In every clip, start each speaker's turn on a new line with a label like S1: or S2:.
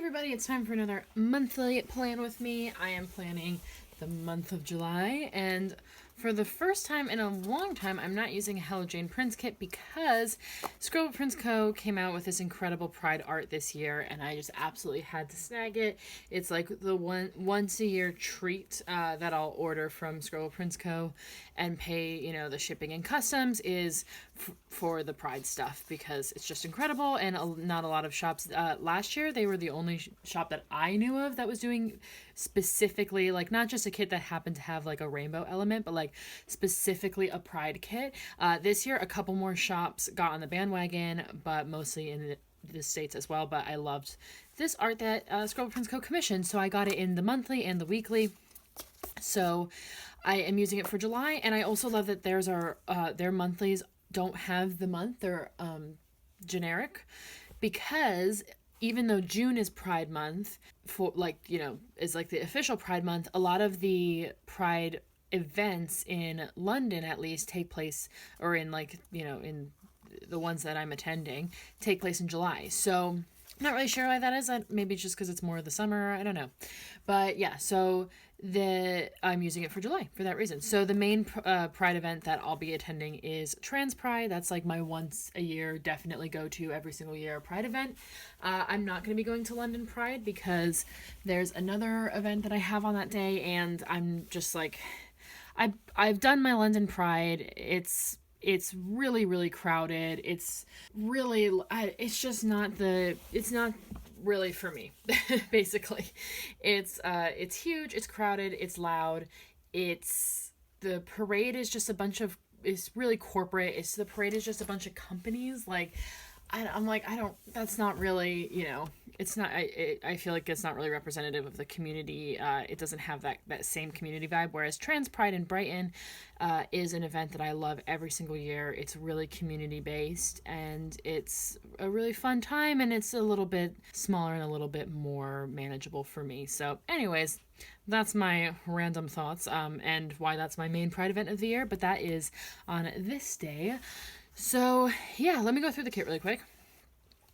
S1: Everybody, it's time for another monthly plan with me. I am planning the month of July, and for the first time in a long time, I'm not using a Hello Jane Prince kit because Scribble Prince Co. came out with this incredible Pride art this year, and I just absolutely had to snag it. It's like the once a year treat that I'll order from Scribble Prince Co. and pay, the shipping and customs is for the Pride stuff because it's just incredible, and not a lot of shops. Last year, they were the only shop that I knew of that was doing specifically, like, not just a kit that happened to have like a rainbow element, but like specifically a Pride kit. This year, a couple more shops got on the bandwagon, but mostly in the States as well. But I loved this art that Scribble Prince Co. commissioned, so I got it in the monthly and the weekly. So I am using it for July, and I also love that their monthlies don't have the month. They're generic, because even though June is Pride Month, for is like the official Pride Month, a lot of the Pride events in London at least take place, or in in the ones that I'm attending, take place in July. So not really sure why that is. Maybe it's just because it's more of the summer. I don't know. But yeah, so I'm using it for July for that reason. So the main Pride event that I'll be attending is Trans Pride. That's like my once a year, definitely go to every single year Pride event. I'm not going to be going to London Pride because there's another event that I have on that day, and I'm just like, I've done my London Pride. It's really, really crowded. It's really, it's not really for me. Basically, it's huge. It's crowded. It's loud. The parade is just it's really corporate. The parade is just a bunch of companies. Like, I'm like, that's not really, it's not, I feel like it's not really representative of the community. It doesn't have that same community vibe. Whereas Trans Pride in Brighton is an event that I love every single year. It's really community based, and it's a really fun time, and it's a little bit smaller and a little bit more manageable for me. So anyways, that's my random thoughts, and why that's my main Pride event of the year. But that is on this day. So yeah, let me go through the kit really quick.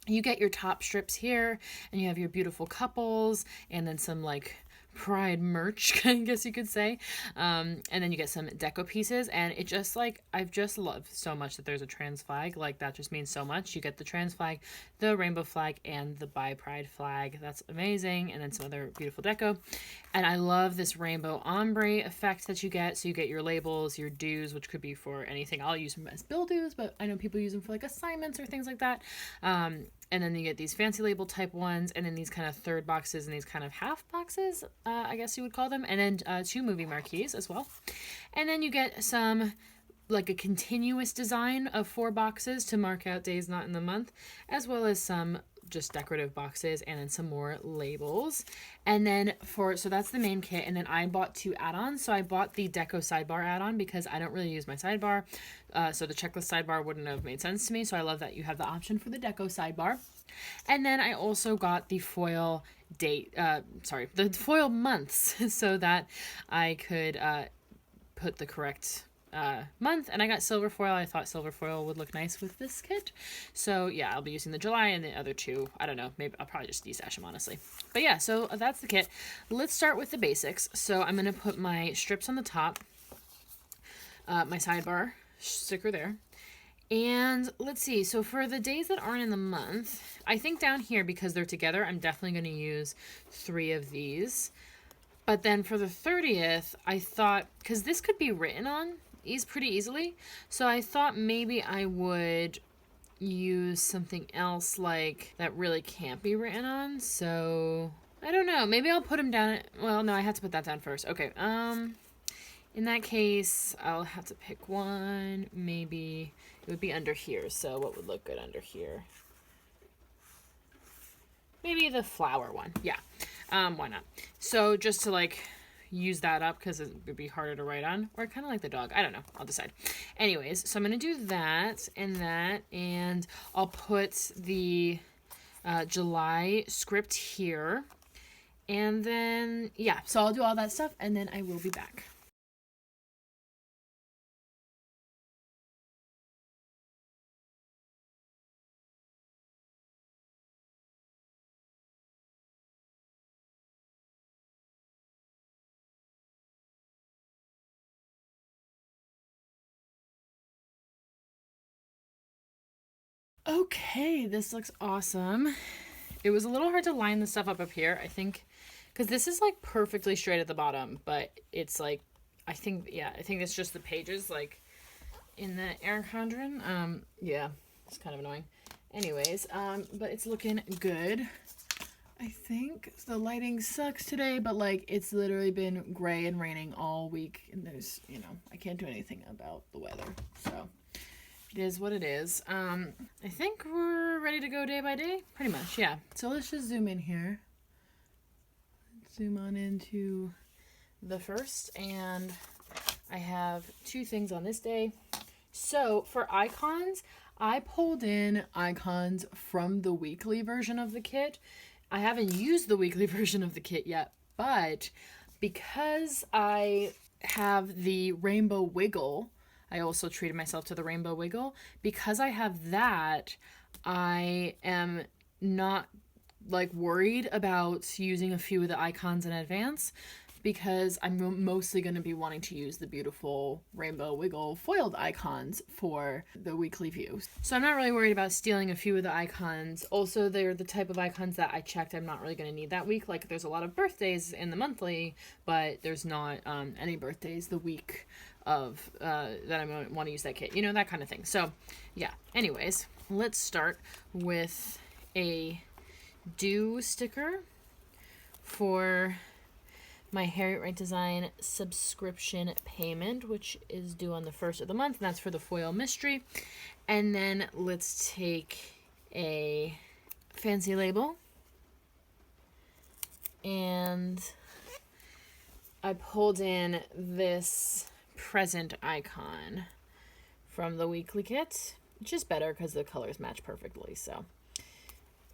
S1: You get your top strips here, and you have your beautiful couples, and then some like Pride merch, I guess you could say. And then you get some deco pieces, and it just I've just loved so much that there's a trans flag. Like, that just means so much. You get the trans flag, the rainbow flag, and the bi pride flag. That's amazing. And then some other beautiful deco. And I love this rainbow ombre effect that you get. So you get your labels, your dues, which could be for anything. I'll use them as bill dues, but I know people use them for like assignments or things like that. And then you get these fancy label type ones, and then these kind of third boxes and these kind of half boxes, I guess you would call them. And then 2 movie marquees as well. And then you get some, like, a continuous design of 4 boxes to mark out days not in the month, as well as some just decorative boxes, and then some more labels. And then so that's the main kit. And then I bought 2 add-ons. So I bought the deco sidebar add-on because I don't really use my sidebar, so the checklist sidebar wouldn't have made sense to me. So I love that you have the option for the deco sidebar. And then I also got the foil the foil months so that I could put the correct month. And I got silver foil. I thought silver foil would look nice with this kit. So yeah, I'll be using the July, and the other 2, I don't know, maybe I'll probably just destash them, honestly. But yeah, so that's the kit. Let's start with the basics. So I'm going to put my strips on the top, my sidebar sticker there. And let's see, so for the days that aren't in the month, I think down here, because they're together, I'm definitely going to use 3 of these. But then for the 30th, I thought, because this could be written on pretty easily, so I thought maybe I would use something else like that really can't be written on. So I don't know, maybe I'll put them down. Well, no, I have to put that down first. Okay, in that case, I'll have to pick one. Maybe it would be under here. So what would look good under here? Maybe the flower one. Yeah. Why not? So just to use that up, because it would be harder to write on, or kind of like the dog. I don't know. I'll decide. Anyways, so I'm going to do that, and I'll put the July script here. And then, yeah, so I'll do all that stuff, and then I will be back. Okay, this looks awesome. It was a little hard to line the stuff up here, I think, because this is like perfectly straight at the bottom, but it's like, I think it's just the pages like in the Erin Condren. Yeah, it's kind of annoying. Anyways, but it's looking good. I think the lighting sucks today, but like it's literally been gray and raining all week, and there's, I can't do anything about the weather, so it is what it is. I think we're ready to go day by day, pretty much, yeah. So let's just zoom in here. Zoom on into the first, and I have two things on this day. So for icons, I pulled in icons from the weekly version of the kit. I haven't used the weekly version of the kit yet, but because I have the Rainbow Wiggle, I also treated myself to the Rainbow Wiggle. Because I have that, I am not like worried about using a few of the icons in advance, because I'm mostly going to be wanting to use the beautiful Rainbow Wiggle foiled icons for the weekly views. So I'm not really worried about stealing a few of the icons. Also, they're the type of icons that I checked I'm not really going to need that week. Like, there's a lot of birthdays in the monthly, but there's not any birthdays the week of that I'm going to want to use that kit. That kind of thing. So, yeah. Anyways, let's start with a due sticker for my Harriet Wright Design subscription payment, which is due on the 1st of the month, and that's for the foil mystery. And then let's take a fancy label, and I pulled in this present icon from the weekly kit, which is better because the colors match perfectly, so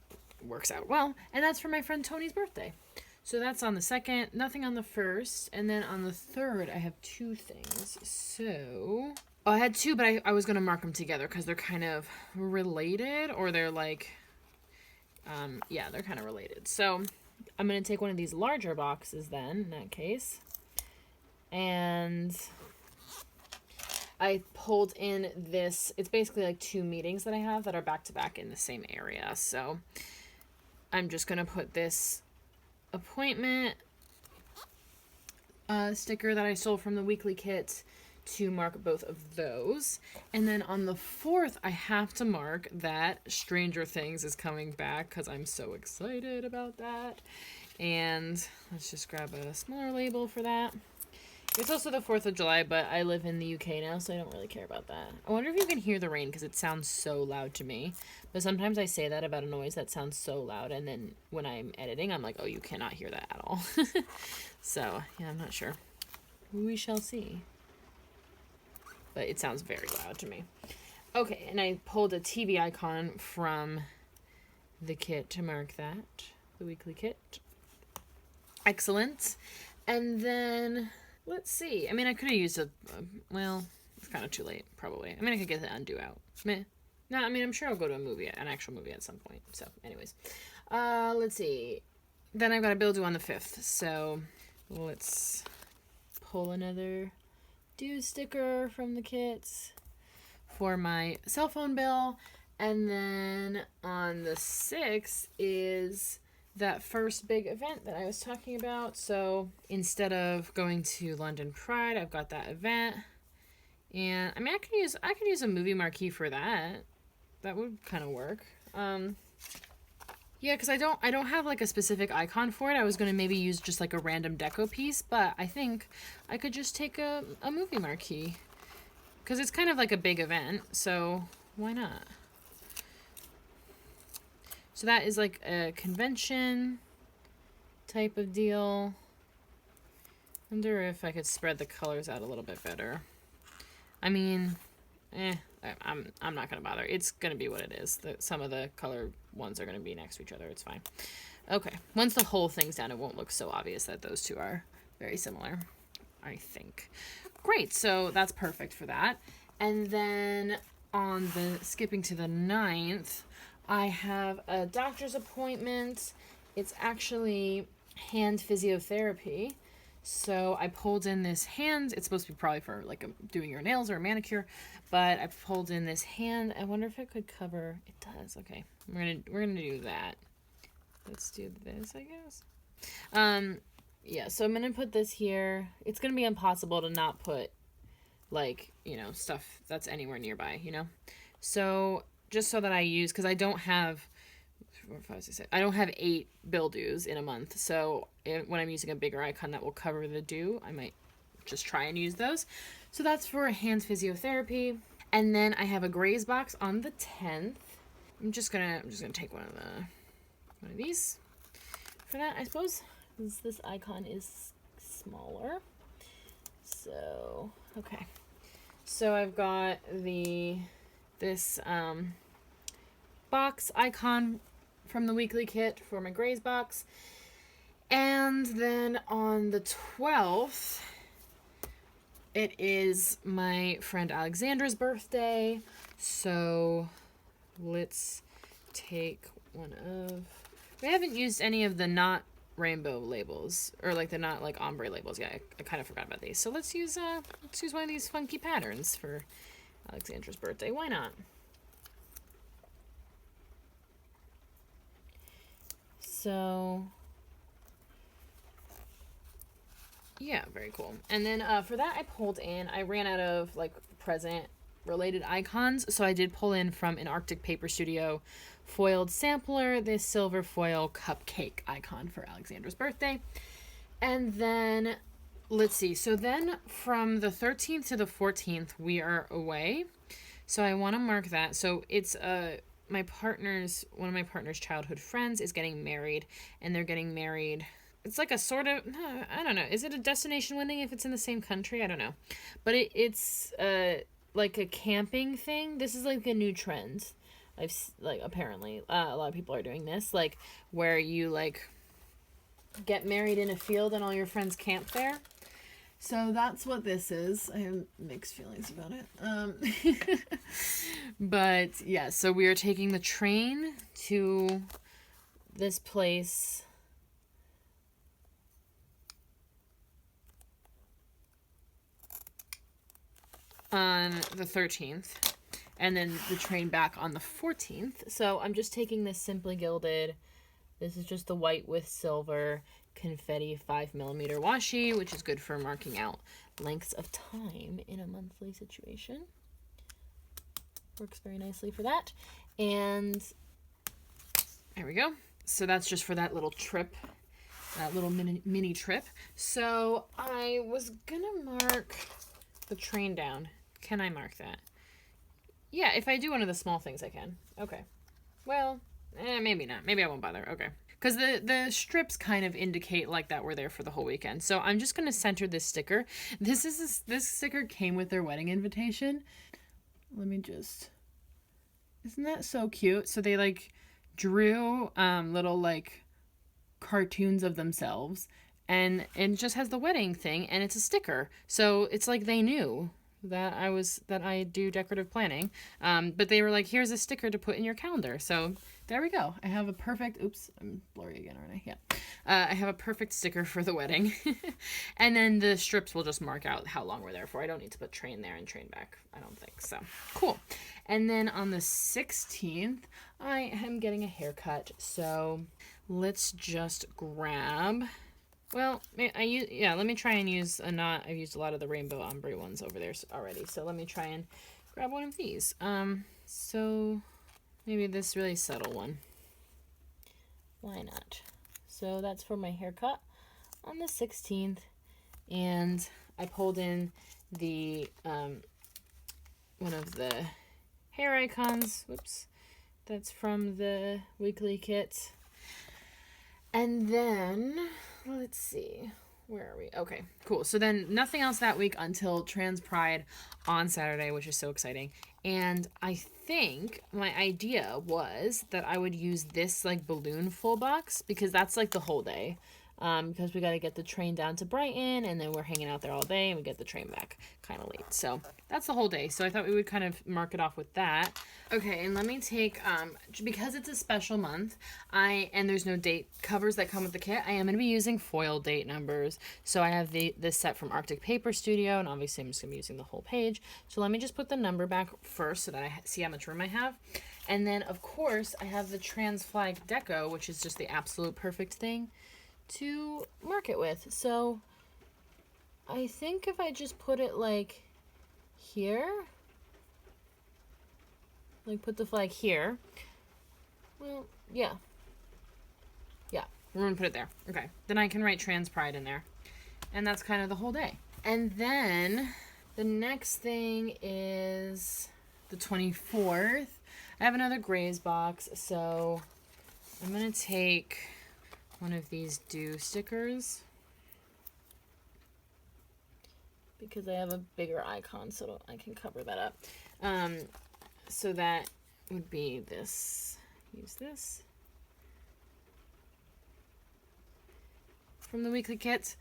S1: it works out well. And that's for my friend Tony's birthday. So that's on the 2nd, nothing on the 1st, and then on the 3rd I have two things. So, I had two, but I was going to mark them together because they're kind of related, or they're like, yeah, they're kind of related. So, I'm going to take one of these larger boxes then, in that case, and I pulled in this, it's basically like two meetings that I have that are back to back in the same area. So, I'm just going to put this appointment sticker that I stole from the weekly kit to mark both of those. And then on the 4th, I have to mark that Stranger Things is coming back because I'm so excited about that. And let's just grab a smaller label for that. It's also the 4th of July, but I live in the UK now, so I don't really care about that. I wonder if you can hear the rain because it sounds so loud to me. But sometimes I say that about a noise that sounds so loud, and then when I'm editing, I'm like, oh, you cannot hear that at all. So, yeah, I'm not sure. We shall see. But it sounds very loud to me. Okay, and I pulled a TV icon from the kit to mark that. The weekly kit. Excellent. And then, let's see. I mean, I could have used well, it's kind of too late, probably. I mean, I could get the undo out. Meh. No, I mean, I'm sure I'll go to an actual movie at some point. So, anyways. Let's see. Then I've got a bill due on the 5th. So, let's pull another due sticker from the kits for my cell phone bill. And then on the 6th is that first big event that I was talking about. So instead of going to London Pride, I've got that event. And I mean, I could use a movie marquee for that. That would kind of work. Yeah, because I don't have like a specific icon for it. I was going to maybe use just like a random deco piece, but I think I could just take a movie marquee. Because it's kind of like a big event, so why not? So that is like a convention type of deal. Wonder if I could spread the colors out a little bit better. I mean, I'm not gonna bother. It's gonna be what it is. Some of the color ones are gonna be next to each other. It's fine. Okay, once the whole thing's done, it won't look so obvious that those two are very similar, I think. Great, so that's perfect for that. And then on the skipping to the 9th, I have a doctor's appointment. It's actually hand physiotherapy. So I pulled in this hand. It's supposed to be probably for like doing your nails or a manicure, but I pulled in this hand. I wonder if it could cover. It does. Okay, we're gonna do that. Let's do this, I guess. Yeah. So I'm gonna put this here. It's gonna be impossible to not put like, you know, stuff that's anywhere nearby, you know? So just so that I use, because I don't have 4, 5, 6, 7, I don't have 8 bill dues in a month. So when I'm using a bigger icon that will cover the due, I might just try and use those. So that's for hands physiotherapy. And then I have a Graze box on the 10th. I'm just gonna take one of these for that, I suppose. This icon is smaller. So, okay. So I've got this box icon from the weekly kit for my Graze box. And then on the 12th, it is my friend Alexandra's birthday. So let's take one of... We haven't used any of the not rainbow labels, or like the not like ombre labels. Yeah, I kind of forgot about these. So let's use one of these funky patterns for Alexandra's birthday. Why not? So yeah, very cool. And then for that I pulled in, I ran out of like present related icons, so I did pull in from an Arctic Paper Studio foiled sampler this silver foil cupcake icon for Alexandra's birthday. And then let's see, so then from the 13th to the 14th we are away, so I want to mark that. So it's one of my partner's childhood friends is getting married, and they're getting married, it's like a sort of, I don't know, is it a destination wedding if it's in the same country? I don't know, but it's like a camping thing. This is like a new trend. Apparently a lot of people are doing this, like where you like get married in a field and all your friends camp there. So that's what this is. I have mixed feelings about it. But yeah, so we are taking the train to this place. On the 13th, and then the train back on the 14th. So I'm just taking this Simply Gilded. This is just the white with silver confetti 5mm washi, which is good for marking out lengths of time in a monthly situation. Works very nicely for that. And there we go. So that's just for that little trip, that little mini trip. So I was gonna mark the train down. Can I mark that? Yeah, if I do one of the small things, I can. Okay. Well, maybe not. Maybe I won't bother. Okay. Because the strips kind of indicate like that we're there for the whole weekend. So I'm just going to center this sticker. This sticker came with their wedding invitation. Let me just... Isn't that so cute? So they like drew little like cartoons of themselves, and it just has the wedding thing, and it's a sticker. So it's like they knew that I do decorative planning. But they were like, here's a sticker to put in your calendar. So there we go. I have a perfect, oops, I'm blurry again, aren't I? Yeah. I have a perfect sticker for the wedding. And then the strips will just mark out how long we're there for. I don't need to put train there and train back, I don't think. So cool. And then on the 16th, I am getting a haircut. So let's just grab... Well, let me try and use a knot. I've used a lot of the rainbow ombre ones over there already, so let me try and grab one of these. So maybe this really subtle one. Why not? So that's for my haircut on the 16th, and I pulled in the one of the hair icons. Whoops, that's from the weekly kit, and then. Let's see. Where are we? Okay, cool. So then nothing else that week until Trans Pride on Saturday, which is so exciting. And I think my idea was that I would use this like balloon full box, because that's like the whole day. because we got to get the train down to Brighton, and then we're hanging out there all day, and we get the train back kind of late. So that's the whole day. So I thought we would kind of mark it off with that. Okay, and let me take, because it's a special month, and there's no date covers that come with the kit, I am going to be using foil date numbers. So I have this set from Arctic Paper Studio, and obviously I'm just going to be using the whole page. So let me just put the number back first so that I see how much room I have. And then, of course, I have the Trans Flag Deco, which is just the absolute perfect thing to mark it with. So I think if I just put it like here, like put the flag here, well, yeah, we're gonna put it there. Okay, then I can write Trans Pride in there, and that's kind of the whole day. And then the next thing is the 24th. I have another Grays box, so I'm gonna take one of these Do stickers because I have a bigger icon, so I can cover that up. So that would be this. Use this from the weekly kit,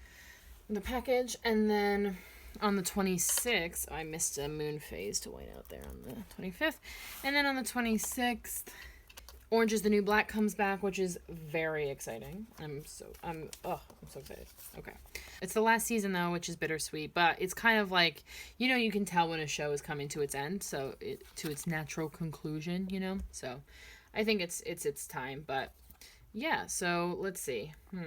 S1: the package, and then on the 26th, I missed a moon phase to white out there on the 25th, and then on the 26th, Orange is the New Black comes back, which is very exciting. I'm so excited. Okay. It's the last season though, which is bittersweet, but it's kind of like, you can tell when a show is coming to its end, so to its natural conclusion, So I think it's its time, but yeah, so let's see. I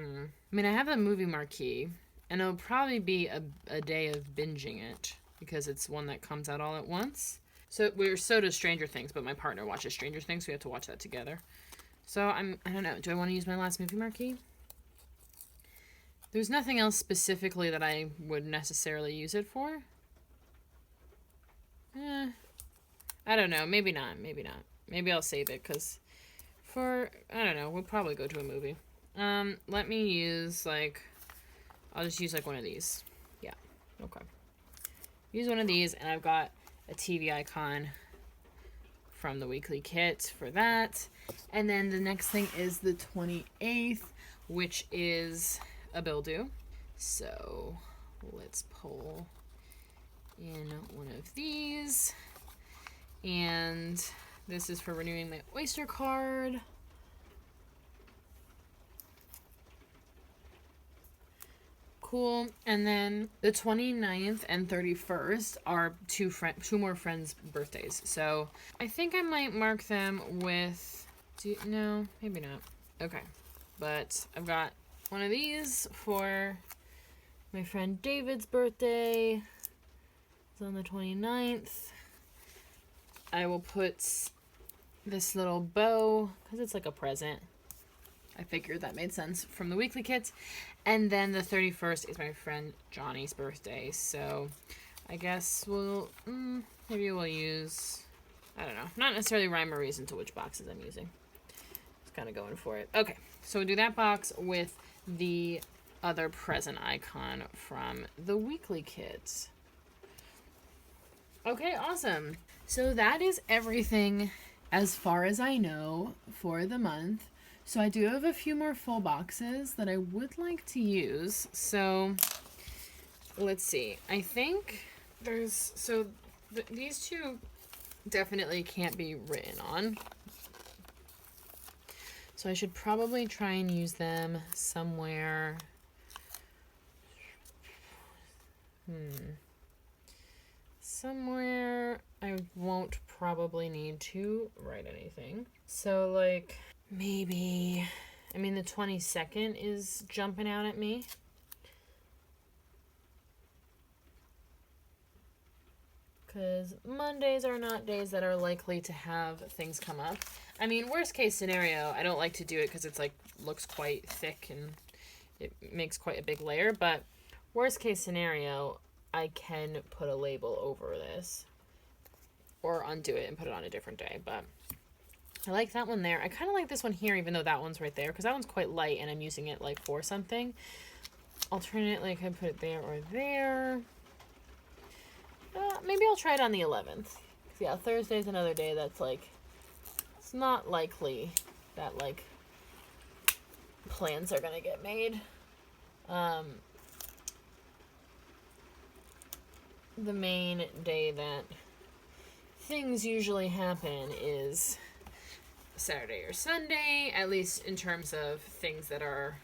S1: mean, I have a movie marquee, and it'll probably be a day of binging it because it's one that comes out all at once. So does Stranger Things, but my partner watches Stranger Things, so we have to watch that together. So I don't know. Do I want to use my last movie marquee? There's nothing else specifically that I would necessarily use it for. I don't know. Maybe not. Maybe I'll save it because I don't know. We'll probably go to a movie. Let me use I'll just use one of these. Yeah. Okay. Use one of these, and I've got a TV icon from the weekly kit for that. And then the next thing is the 28th, which is a bill due. So let's pull in one of these. And this is for renewing my Oyster card. Cool. And then the 29th and 31st are two more friends' birthdays. So I think I might mark them with... No, maybe not. Okay. But I've got one of these for my friend David's birthday. It's on the 29th. I will put this little bow because it's like a present. I figured that made sense from the weekly kit. And then the 31st is my friend Johnny's birthday. So I guess maybe we'll use, I don't know, not necessarily rhyme or reason to which boxes I'm using. Just kind of going for it. Okay, so we'll do that box with the other present icon from the weekly kit. Okay, awesome. So that is everything as far as I know for the month. So I do have a few more full boxes that I would like to use. So let's see. I think these two definitely can't be written on. So I should probably try and use them somewhere. Somewhere I won't probably need to write anything. So maybe, the 22nd is jumping out at me. Because Mondays are not days that are likely to have things come up. Worst case scenario, I don't like to do it because it's looks quite thick and it makes quite a big layer. But worst case scenario, I can put a label over this. Or undo it and put it on a different day. But I like that one there. I kind of like this one here, even though that one's right there, because that one's quite light and I'm using it for something. Alternately, I could put it there or there. Maybe I'll try it on the 11th. Yeah, Thursday's another day that's it's not likely that plans are gonna get made. The main day that things usually happen is Saturday or Sunday, at least in terms of things that are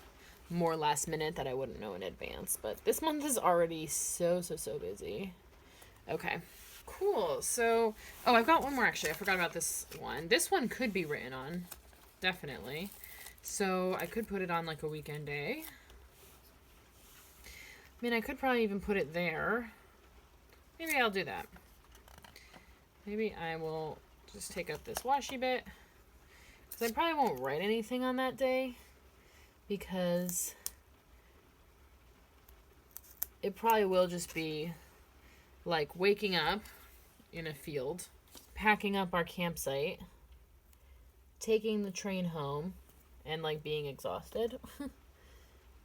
S1: more last minute that I wouldn't know in advance. But this month is already so busy. Okay, cool. So, oh, I've got one more actually. I forgot about this one. This one could be written on, definitely. So I could put it on like a weekend day. I mean, I could probably even put it there. Maybe I'll do that. Maybe I will just take up this washi bit. Because I probably won't write anything on that day. Because it probably will just be like waking up in a field, packing up our campsite, taking the train home, and like being exhausted.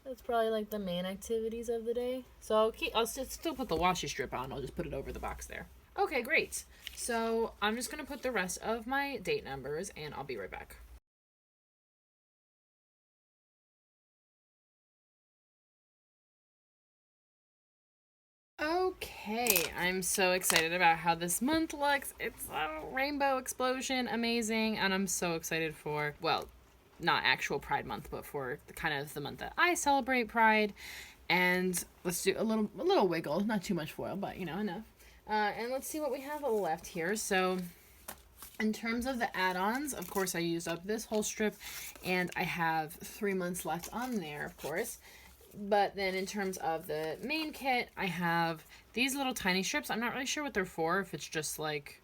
S1: That's probably like the main activities of the day. So I'll still put the washi strip on. I'll just put it over the box there. Okay, great. So I'm just going to put the rest of my date numbers and I'll be right back. Okay, I'm so excited about how this month looks. It's a rainbow explosion, amazing, and I'm so excited for, well, not actual Pride Month, but for the month that I celebrate Pride. And let's do a little wiggle, not too much foil, but enough. And let's see what we have left here. So in terms of the add-ons, of course, I used up this whole strip, and I have 3 months left on there, of course. But then in terms of the main kit, I have these little tiny strips. I'm not really sure what they're for. If it's just like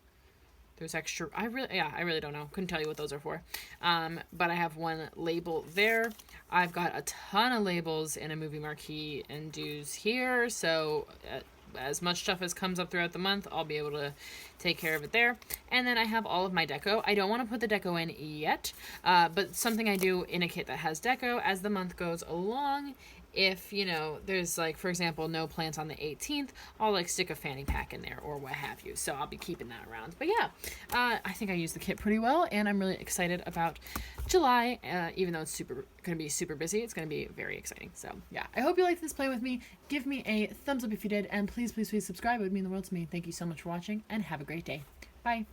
S1: there's extra, I really don't know. Couldn't tell you what those are for. But I have one label there. I've got a ton of labels in a movie marquee and dues here. So as much stuff as comes up throughout the month, I'll be able to take care of it there. And then I have all of my deco. I don't want to put the deco in yet, but something I do in a kit that has deco as the month goes along. If, there's like, for example, no plants on the 18th, I'll like stick a fanny pack in there or what have you. So I'll be keeping that around. But yeah, I think I used the kit pretty well and I'm really excited about July. Even though it's going to be super busy, it's going to be very exciting. So yeah, I hope you liked this play with me. Give me a thumbs up if you did. And please subscribe. It would mean the world to me. Thank you so much for watching and have a great day. Bye.